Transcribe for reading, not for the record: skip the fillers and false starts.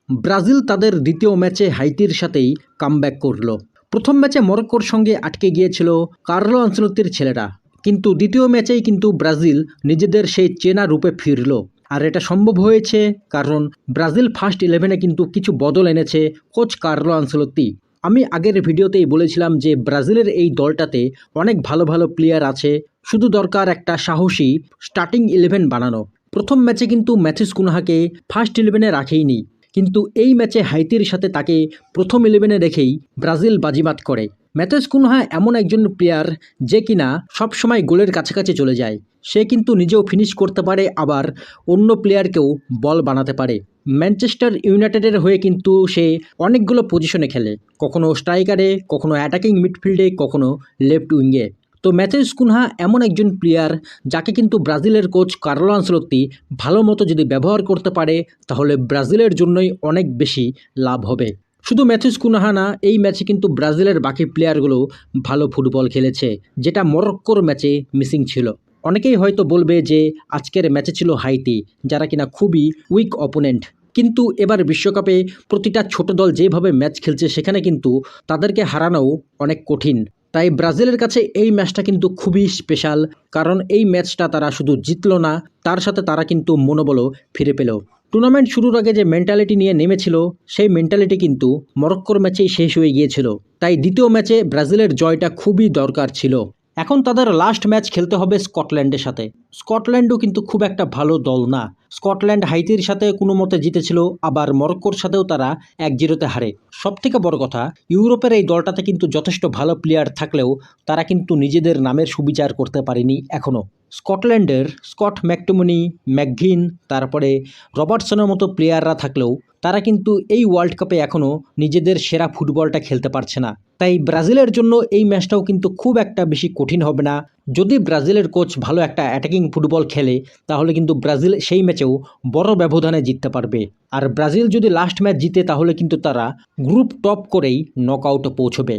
Brazil তাদের দ্বিতীয় ম্যাচে হাইতির সাথেই কামব্যাক করল। প্রথম ম্যাচে মরক্কোর সঙ্গে আটকে গিয়েছিল কার্লো আনচেলত্তির ছেলেরা, কিন্তু দ্বিতীয় ম্যাচেই কিন্তু ব্রাজিল নিজেদের সেই চেনা রূপে ফিরল। আর এটা সম্ভব হয়েছে কারণ ব্রাজিল ফার্স্ট 11-এ কিন্তু কিছু বদল এনেছে কোচ কার্লো আনচেলত্তি। আমি আগের ভিডিওতেই বলেছিলাম যে ব্রাজিলের এই দলটাতে অনেক ভালো ভালো প্লেয়ার আছে, শুধু দরকার একটা সাহসী স্টার্টিং 11 বানানো। প্রথম ম্যাচে কিন্তু ম্যাথিউস কুনহাকে ফার্স্ট 11-এ রাখেইনি, কিন্তু এই ম্যাচে হাইতির সাথে তাকে প্রথম 11-এ রেখেই ব্রাজিল বাজিমাত করে। ম্যাথিউস কুনহা এমন একজন প্লেয়ার যে কিনা সবসময় গোলের কাছাকাছি চলে যায়। সে কিন্তু নিজেও ফিনিশ করতে পারে, আবার অন্য প্লেয়ারকেও বল বানাতে পারে। ম্যানচেস্টার ইউনাইটেডের হয়ে কিন্তু সে অনেকগুলো পজিশনে খেলে, কখনো স্ট্রাইকারে, কখনো অ্যাটাকিং মিডফিল্ডে, কখনো লেফট উইংয়ে। তো ম্যাথিউস কুনহা এমন একজন প্লেয়ার যাকে কিন্তু ব্রাজিলের কোচ কার্লো আনচেলত্তি ভালো মতো যদি ব্যবহার করতে পারে তাহলে ব্রাজিলের জন্যই অনেক বেশি লাভ হবে। শুধু ম্যাথিউস কুনহা না, এই ম্যাচে কিন্তু ব্রাজিলের বাকি প্লেয়ারগুলো ভালো ফুটবল খেলেছে, যেটা মরক্কোর ম্যাচে মিসিং ছিল। অনেকেই হয়তো বলবে যে আজকের ম্যাচে ছিল হাইতি, যারা কিনা খুবই উইক অপোনেন্ট, কিন্তু এবার বিশ্বকাপে প্রতিটা ছোট দল যেভাবে ম্যাচ খেলছে সেখানে কিন্তু তাদেরকে হারানোও অনেক কঠিন। তাই ব্রাজিলের কাছে এই ম্যাচটা কিন্তু খুবই স্পেশাল, কারণ এই ম্যাচটা তারা শুধু জিতলো না, তার সাথে তারা কিন্তু মনোবলও ফিরে পেল। টুর্নামেন্ট শুরুর আগে যে মেন্টালিটি নিয়ে নেমেছিল সেই মেন্টালিটি কিন্তু মরক্কোর ম্যাচেই শেষ হয়ে গিয়েছিল। তাই দ্বিতীয় ম্যাচে ব্রাজিলের জয়টা খুবই দরকার ছিল। এখন তাদের লাস্ট ম্যাচ খেলতে হবে স্কটল্যান্ডের সাথে। স্কটল্যান্ডও কিন্তু খুব একটা ভালো দল না। স্কটল্যান্ড হাইতির সাথে কোনো মতে জিতেছিল, আবার মরক্কোর সাথেও তারা 1-0-তে হারে। সবথেকে বড় কথা, ইউরোপের এই দলটাতে কিন্তু যথেষ্ট ভালো প্লেয়ার থাকলেও তারা কিন্তু নিজেদের নামের সুবিচার করতে পারেনি এখনও। স্কটল্যান্ডের স্কট ম্যাকটোমিনি, ম্যাকঘিন, তারপরে রবার্টসনের মতো প্লেয়াররা থাকলেও তারা কিন্তু এই ওয়ার্ল্ড কাপে এখনও নিজেদের সেরা ফুটবলটা খেলতে পারছে না। তাই ব্রাজিলের জন্য এই ম্যাচটাও কিন্তু খুব একটা বেশি কঠিন হবে না। যদি ব্রাজিলের কোচ ভালো একটা অ্যাটাকিং ফুটবল খেলে তাহলে কিন্তু ব্রাজিল সেই ম্যাচেও বড় ব্যবধানে জিততে পারবে। আর ব্রাজিল যদি লাস্ট ম্যাচ জিতে তাহলে কিন্তু তারা গ্রুপ টপ করেই নকআউটে পৌঁছবে।